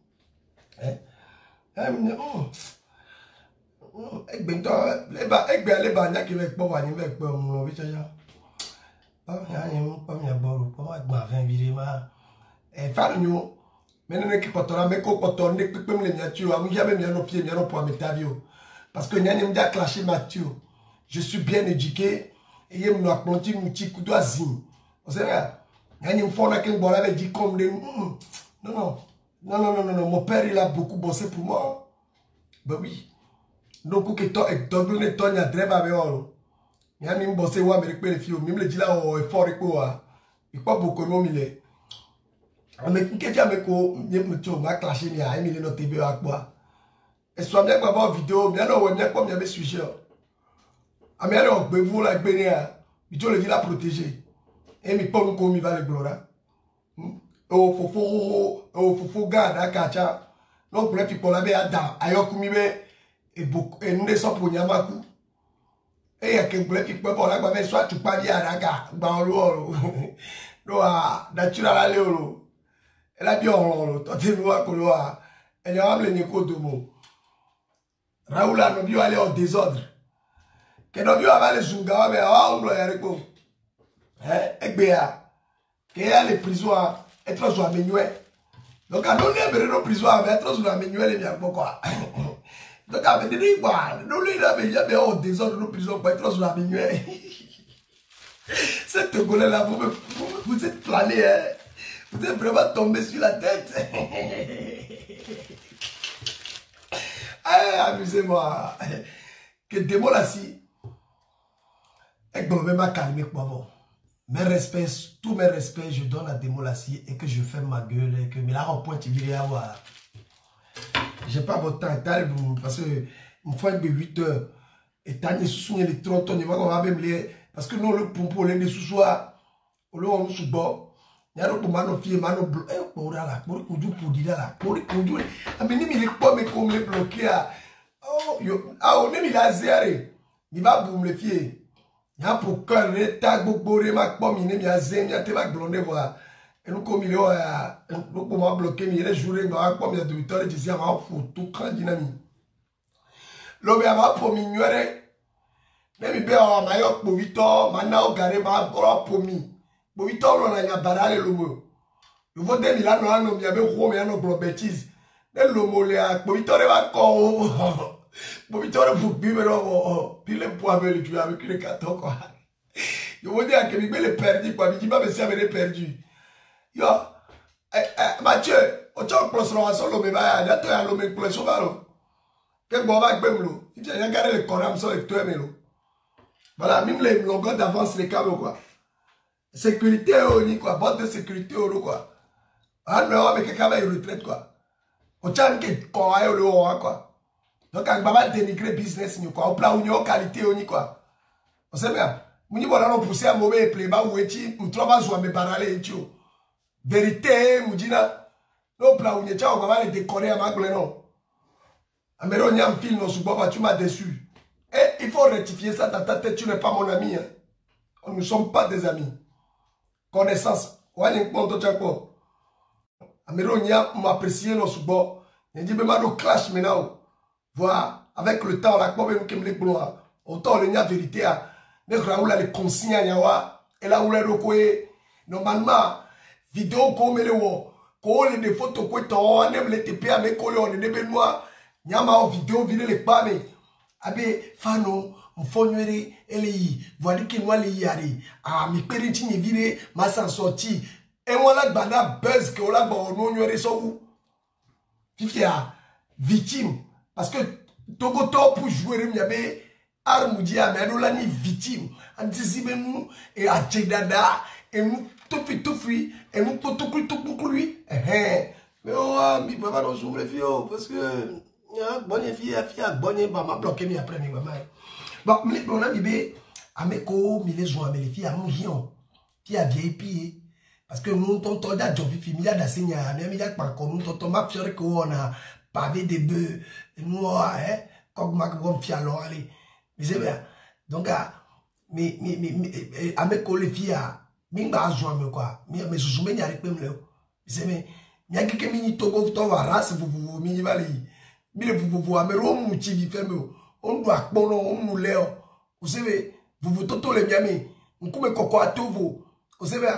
Parce que je suis bien éduqué et je me apprenti mon petit coup d'oisine. Vous savez, non, mon père il a beaucoup bossé pour moi. Ben oui. Donc, que toi, et toi, il y a très mal. Il y a même bossé ou Amérique, les filles, même les dit là, oh, fort et quoi. Il n'y a pas beaucoup de monde, il est. Mais qui a mis quoi, m'a clashé, il y a mis notre TV à quoi. Et soit bien qu'on va vidéo, bien non, bien comme il y avait sujet. Ah, mais alors, vous la bénéa, il doit le dire la protéger. Et mais pas comme il va le gloire. Oh, faut garde à Kacha. Donc, pour les people là, ben, ayokumibe, et beaucoup, et nous ne sommes pour Nyamaku. Et il y a quelqu'un qui peut pas là, soit tu parles à Raga, dans l'eau. Non, naturel à l'eau. Elle a bien l'eau, toi, tu vois, que l'eau, elle a amené les codes de mots. Raoul a non aller au désordre. Que non vu avant les Zunga, mais on doit y aller. Et bien, qu'il y a les prisons, être sur la menuée. Donc, à nous, les nos prisons, être sur la menuée, les pourquoi. Donc, avec des rives, nous, les avait au désordre, nos prisons, pour être sur la menuée. Cette Togolais-là, vous êtes plané, hein. Vous êtes vraiment tombé sur la tête. Amusez-moi. Que démon là si. Et que je vais calmer pour bon. Mes respects, tous mes respects, je donne à Démon Lassie et que je fais ma gueule et que mais là au point tu dirais avoir. J'ai pas votre temps parce que une fois de 8 heures et t'as des sous les 30 tonnes, on va même les parce que nous le pompo les sous soir au lieu on sous bord. Il y a d'autres mano filles mano bloqué pour là pour dire là pour mais ni il est pas mais comme les bloquer oh yo on est mis la zéré il va boum les filles. Il y a pour que le tag beaucoup de ma pomme, il y a zémi, il y a des blondés voir. Et nous comme il y a nous pour moi bloquer, il y a des jours où ma pomme il y a 2 heures et je dis à ma photo quand dynamique. L'homme a ma pomme ignorée. Même il peut avoir maillot pour 8 heures, maintenant au carré ma pomme. Pour 8 heures on a un barrage le mot. Le vote de Milan on a avait Rome et un autre bêtise. Le mot là pour 8 heures va quoi. Pour Victor pour vivre puis le poids avec le avec le carton quoi. Je veux dire que Miguel est perdu quoi, il va me servir perdu. Yo, Mathieu, au temps que l'on va solo me va, il y a tout à l'homme pour le sauvalo. Quel bon va que me il y a gardé le coram sur le toit melo. Voilà, même les longueurs d'avance les câbles quoi. Sécurité au ni quoi, bande de sécurité au quoi. Ah mais on va quelqu'un va retraite quoi. au chan que quoi ayo le haut quoi donc à baba dénigrer business ni quoi au plat ou ni qualité ou ni quoi on sait bien muni bona no pousser à mauvais play ba ou eti on trouve zo me parler eti vérité mudina no plat ou ni cha baba le décorer à magle non amero ni en film no suboba tu m'as déçu et il faut rectifier ça dans ta tête tu n'es pas mon ami hein. Nous ne sommes pas des amis connaissance wani ponto chako amero ni m'apprécier no subo ni dit même no clash maintenant voilà avec le temps la quoi même que me les gloire autant le nia vérité a ne raoula les consignes nyawa et là où les rokoé normalement vidéo comme les wo ko les des photos ko to ne me TP à me coller on ne benoit nyama en vidéo vile les pas mais abe fano mfonywere eleyi voili ki nwa le yari a mi periti ni vile ma s'en sorti et moi là bana buzz que là bon no nywere so ou fifia victime parce que Togo to pour jouer miabe arme dia mais là ni victime anticiper nous et à dada et nous tout free et nous tout lui mais mi papa non s'ouvre fio parce que bonne fille bonne maman bloqué mi après mi maman bon on a bébé ameko mi les joint mais les filles à mouillon qui a VIP parce que nous tonton da jovi fille da senya mi da pas comme nous tonton ma fière que on a pavé de bœufs nous hein comme ma grande fille alors allez c'est bien donc mais ameko les filles mi ba joint me quoi mais sous me nyari pem le c'est mais mi a quelque mini togo to va race vous mi vali mi le vous amero mu ti vi femme on doit pono on nous leo vous savez vous toto les miami on come coco à tout vous savez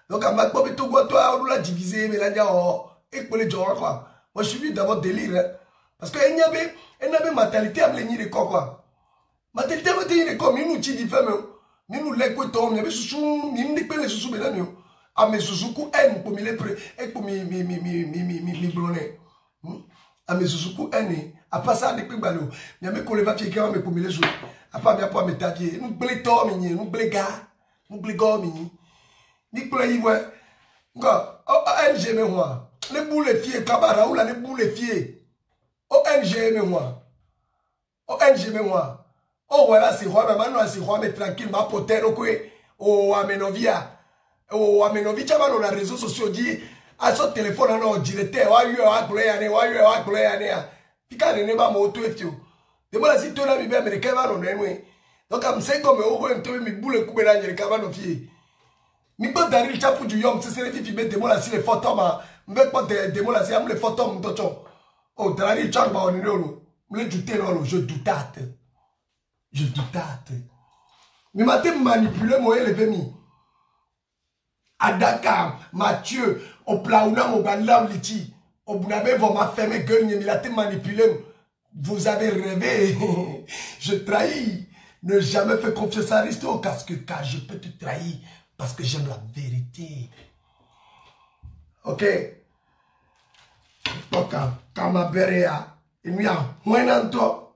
donc à ma pobe togo toi on l'a divisé mais là et pour les gens quoi moi je suis venu d'abord délire hein? Parce que il n'y avait mentalité à me de quoi mentalité à me de quoi mais nous ti vi femme mais nous les quoi toi mais sous mais nous les sous maintenant à mes sous-coup N pour me les pré et pour mi blonner à mes sous-coup N à passer à des plus ballons mais à mes collègues va fier mais pour me les jouer à pas bien pour me tailler nous blé toi mini nous blé gars nous blé gars mini ni blé y ouais gars ONG mais moi les boules fier cabara ou là les boules fier ONG mais moi oh voilà c'est roi mais maintenant c'est roi mais tranquille ma poter au quoi oh amenovia oh amenovi chama no na réseaux sociaux dit à son téléphone no directeur wa yo agloyane fika ne ba mo to efio de mo la si to na bi be américain ba no nenwe donc am se comme o ko mto mi boule ku be na nyere ka ba no fie mi ba dari chapu du yom se se fi be de mo la si les photos ma mbe pas de mo la si am les photos mto cho o dari chapu ba on ne lo me douter lo je doutate mi matin manipuler mo élever mi à Dakar, Mathieu, au Plaouna, au Balam, Liti, au Bounabe, vous m'avez fermé gueule, il a été manipulé. Vous avez rêvé. Je trahis. Ne jamais faire confiance à Risto, parce que car je peux te trahir, parce que j'aime la vérité. Ok. Donc, quand ma béréa, il y a moins d'entre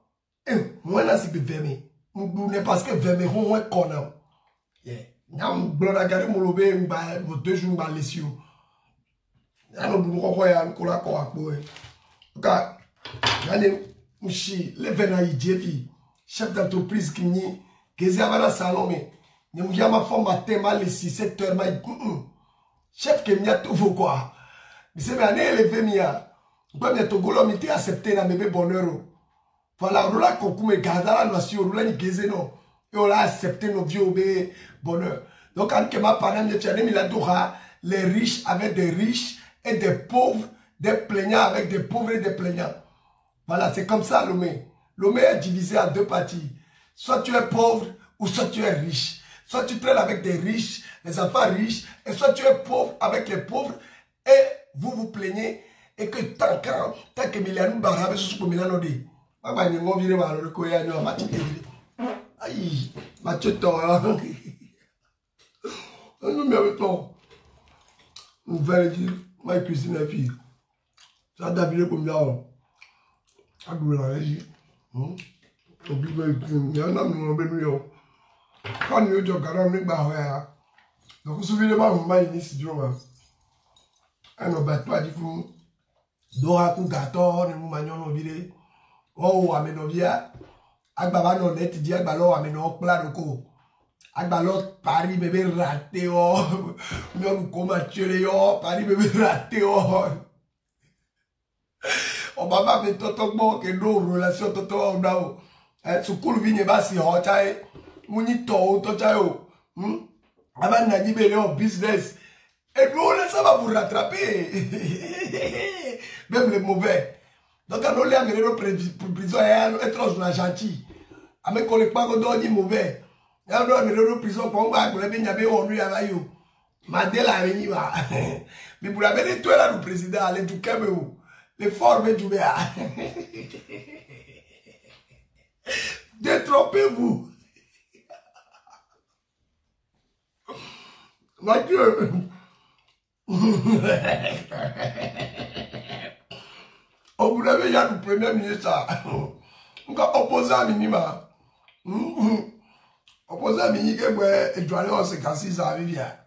moins si vous fermez. Vous n'êtes pas que fermez, vous êtes connu. Nyam blona gari molobe mba 2 jours mba lesio ano bu ko ya nkola ko akpo e ka yani mushi le vena ijevi chef d'entreprise qui ni kezi abana salon me ni mu yama formater mal les 6-7 heures ma chef que mia tout quoi mais c'est bien élevé mia pas bien to golo mi ti accepter na bébé bonheur voilà on la kokume gadala no si on la ni kezi no et on l'a accepté nos vieux obé bonheur. Donc, quand ma parent il a dit les riches avec des riches et des pauvres, des plaignants avec des pauvres et des plaignants. Voilà, c'est comme ça l'homme. L'homme est divisé en 2 parties. Soit tu es pauvre ou soit tu es riche. Soit tu traînes avec des riches, les enfants riches, et soit tu es pauvre avec les pauvres et vous vous plaignez et que tant que Milano Barabe sous le Milano dit. Aïe, Mathieu Torah. Nous m'avons ton. Nous allons dire, ma cuisine est fille. Ça a d'habiller comme ça. Ça a doué la régie. Il y a un homme qui m'a béni. Quand nous avons dit, nous avons donc, vous souvenez-moi, vous m'avez dit, si tu veux. On ne bat pas du coup. Dora ku gato ne mu manyo no bile. Oh amenovia. Agbaba no net di agbalo ameno pla doko. Agbalo Paris bébé raté oh. Mion koma tchele yo Paris bébé raté oh. O baba me toto bo ke do relation toto o dao. Sukulu vinye basi ho chai. Muni to to chai o. Avant na libéré au business. Et nous, ça va vous rattraper. Même les mauvais. Donc, quand on les a mis en prison, être gentil. À mes collègues, pas qu'on donne mauvais. Et on doit aller en prison pour qu'on va bien y avoir on lui a eu. Madela a venu. Mais pour la venir, toi là, le président, allez tout calme. Les formes du bien. Détrompez-vous. Mathieu. On vous l'avez déjà le premier ministre. On a opposé à minima. Opposé à minima, et doit aller en 56 ans, Viviane.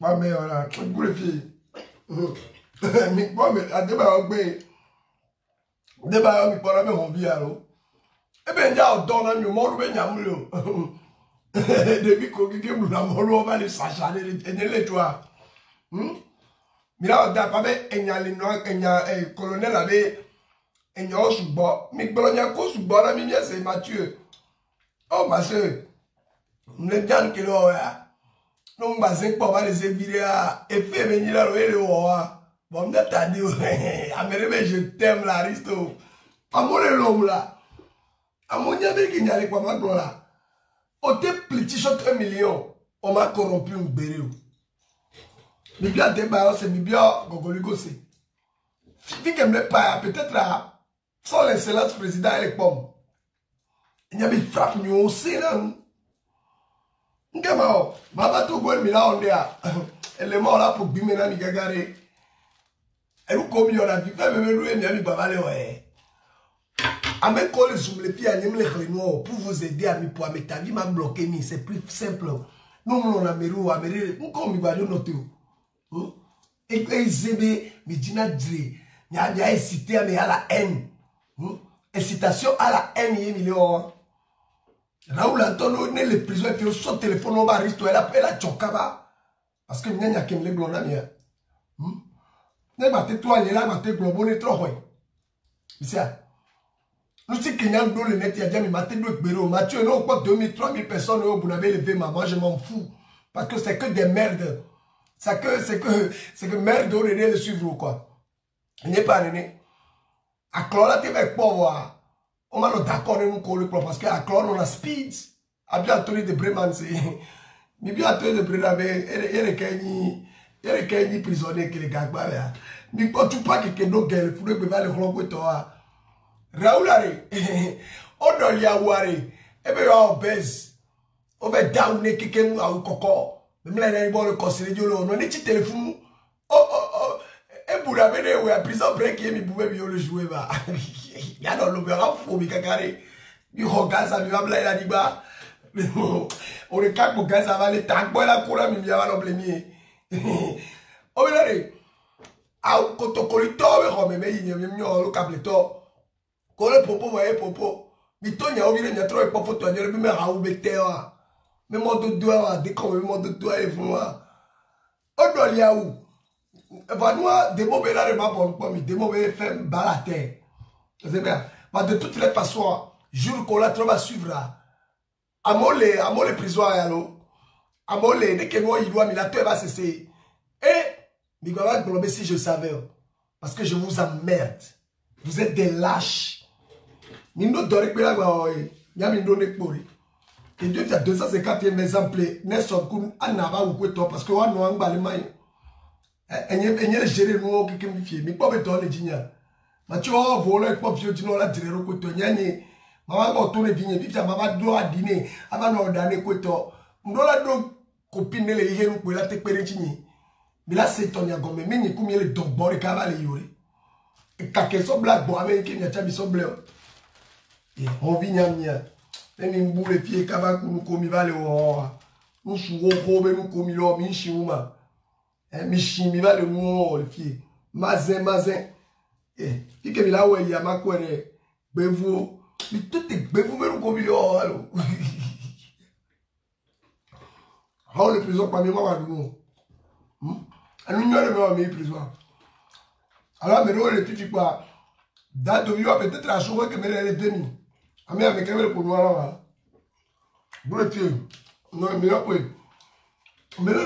Moi, mais voilà, pour les filles. Moi, mais à débat, on peut. Débat, on peut pas me remplir, alors. Eh bien, il y a un don, on va me remplir. Depuis qu'on a va les s'acharner, les toits. Mira, on a pas un colonel avait un sous-bord. Mais il y a un sous-bord, c'est Mathieu. Oh, ma soeur, nous ne disons que là, nous ne pas les évirer et faire venir là, le roi. Bon, on a dit, je t'aime, là, Risto. À mon l'homme là. À mon yabé qui n'y allait pas, ma gloire. On te petit shot 1 million, on m'a corrompu un béréo. Mais bien débat, c'est bien Gogoligo. Fille qui me pas, peut-être là, sans l'excellence président et les pommes. Il y a des frappes, nous aussi, là. Nkama, Baba Togo, mais là, on est à. Elle est morte là pour Bimena Migagare. Elle nous commis, on a vu, fait même louer, mais Baba le ouais. Avec quoi les zoom les pieds à les réunions pour vous aider à me pour mettre ta vie m'a bloqué, mais c'est plus simple. Nous, on a mérou, à mérou, on comme il va nous noter. Et que Zébé, mais Dina Dre, il y a incité à la haine. Incitation à la haine, il y a million. Raoul Antonio, on est les prisons, et puis son téléphone, on va rester, elle a tchokaba. Parce que il y a qui me les blonds, ne m'a toi, il est là, m'a été globo, n'est trop, c'est ça. Nous sommes Kenyans dans le net, il y a déjà maté deux bureaux. Mathieu, non, pas 2000, 3000 personnes, vous n'avez levé maman, je m'en fous. Parce que c'est que des merdes. C'est que merde, on est le suivre ou quoi. Il n'est pas né. À Clore, là, tu vas pas voir. On m'a d'accord, nous collons parce qu'à Clore, on a speed. À bien Anthony de Breman, c'est. Mais bien Anthony de Breman, il y a des prisonniers qui les gardent. Mais pas tout pas que nos gueules, il faut que le rendre toi. Raoul Harry, on doit y avoir, et bien on baisse, on va downer quelqu'un à un coco, même là, on va le conseiller, on a des petits téléphones, et pour la venir, on a pris un break, et il pouvait mieux le jouer, il y a dans l'opéra, il faut me cacarer, il regarde ça, il va me la dire, on est quatre pour gaz, ça va les tanks, bon, la couleur, mais il y a un blêmier. On va aller, à un cotocolito, mais il y a un câble. Quand le popo voyait popo, mais toi, il y a oublié, il y a trop de popo, toi, il y a même un raoubété, mais mon doigt, dès qu'on veut mon doigt, il faut moi. On doit y aller où? Va nous, des mots, là, de ma bonne pomme, des mots, faire balater. C'est bien. Mais de toutes les façons, jour qu'on l'a trop à suivre, à mon les prisons, alors, à mon les, dès que moi, il doit, mais la terre va cesser. Et, mais il va glomber si je savais, parce que je vous emmerde. Vous êtes des lâches. Mindo Dorek Bela Baoye, Yamindo Nekbori. Et Dieu a 250e exemple, Nelson Koun, Anava ou Kweto, parce que on a un balemay. Et il y a les gérés nous qui me fient, mais pas besoin de digna. Mathieu, volé, pas vieux, tu n'as la tiré au Kweto, Yanye. Maman va tourner vigné, vite, maman doit dîner, avant d'ordonner Kweto. M'dola do copine les héros pour la tépérétini. Mais là, c'est ton yagome, mais il y a combien de dogbor et cavaliers yori. Et quand ils sont black, bon, américains, ils sont blancs. On vit nyamia. Même une boule de pied, kavakou, nous commis vale au nous chouons, nous commis l'homme, nous chimouma. Michimi vale au le pied. Mazin. Il que là où il y a ma quoi bevo, mais tout est bevo mais comme il est alors. Ah le prison pas même moi nous. Nous n'y a même prison. Alors mais le petit quoi. Date de vie peut-être à chaque que me les demi. Ah mais avec elle pour moi là. Bon le pied. Non mais là oui. Mais là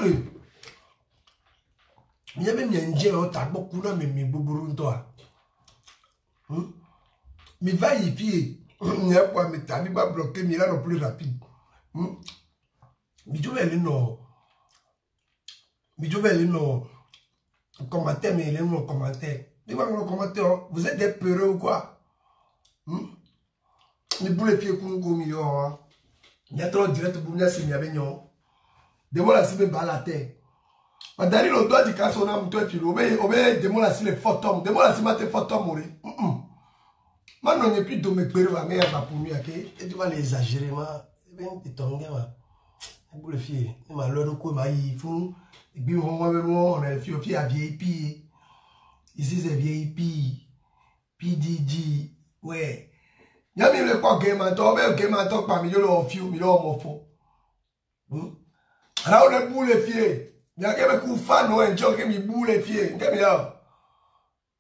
il y a même un gel au tabou kuna mais boburun toi. Mais va y pied. Il y a quoi mais t'as pas bloqué mais là non plus rapide. Mais tu vas aller non. Mais tu vas aller non. Commentaire mais les non commentaire. Dis-moi dans le commentaire, vous êtes des peureux ou quoi? Mais pour les pieds qu'on go million. Il y a trop direct pour venir signer avec nous. De moi la cible par la terre. Madame le doigt du cas on a monté filo. Obé de moi la cible photom. De moi la cible te photom mori. Maintenant n'est plus de me périr ma mère va pour lui ok. Et tu vas l'exagérer ma. Ben tu tombes ma. Pour les filles, ma leur quoi ma il faut. Et puis on a les filles à VIP. Ici c'est VIP. PDG. Ouais. Y'a même le quoi game to be game to pa mi yo lo fiu mi lo mo fo. Ara o le bu le fie. Y'a que me ku fan no enjo que mi bu le fie. Nke mi ya.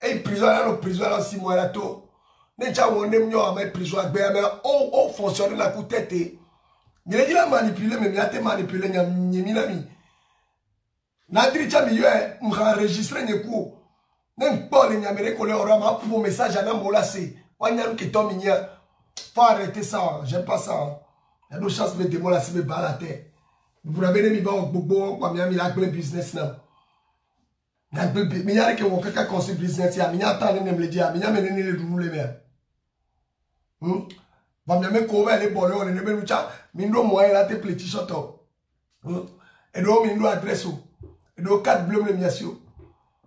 E prison la no prison la 6 mois la to. Ne cha won dem yo ama prison agbe mais o fonctionner la ku tete. Mi le di la manipuler mais mi a te manipuler nyam mi na mi. Na diri cha mi yo e m'enregistrer ne ku. Nem pas le nyamere ko le ora ma pour message na mola se. Wanyam ki to mi nya. Faut arrêter ça, j'aime pas ça. Il y a nos chances de mettre la cible par la terre. Vous avez mis bon bobo, comme il y a un business là. Mais il y a que vous quelqu'un construit business, il y a un temps de me le dire, il y a mené les roues les mères. Bon, il y a même couvert les bolets, on est même chat, mindo moyen là te petit château. Et donc mindo adresse et donc 4 bleus les miasio.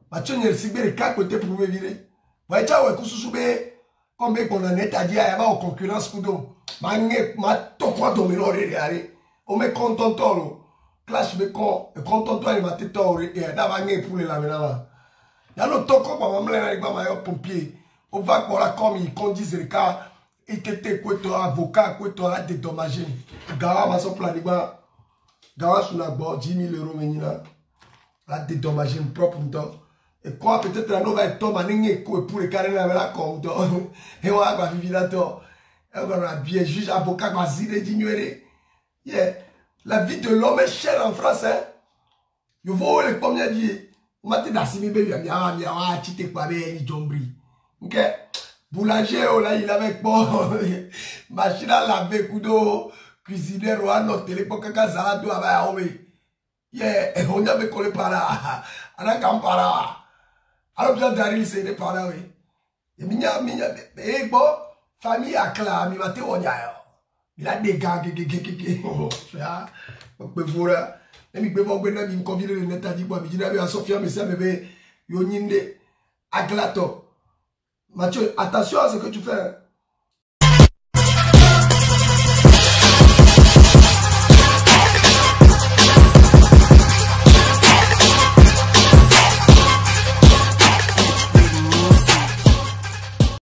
Ma tu ne sais pas les 4 côtés pour me virer. Voyez ça ouais kususube. Comme on en est à dire, il y a une concurrence pour nous. Ma tokwa domino regardez. On me content tolo. Clash me content toi il m'a été toro et d'avanger pour les lamena. Il y a le toko pour m'amener avec ma pompier. On va pour la com ils conduisent le cas. Il était quoi toi avocat quoi toi à dédommager. Gawa ma son plan de ba. Gawa sur la bord 10 000 € menina. À dédommager propre temps. Et quoi peut-être la nouvelle tombe à n'ingé pour les carrés avec la com et on va vivre là-dedans. Et on va bien juge avocat basile d'ignorer. Yeah. La vie de l'homme est chère en France. Hein? Je vois les premiers dire. On m'a dit d'assimiler bébé. Tu t'es pas bien, ni jombri. Ok? Boulanger, oh là, il avait bon. Machine à laver, couteau, cuisinier, roi, notre téléphone, caca, zarado, ah bah, yeah. Et on y avait collé par là. On a quand par là. Alors, bien d'arriver, c'est par là, oui. Et et bon, famille à cla, mi mate on y a. Il a des gars, voilà. Et mi bebo gwena mi convie le net a dit quoi, mi dit à Sophia, mais ça, bébé, yoninde, aglato. Mathieu, attention à ce que tu fais.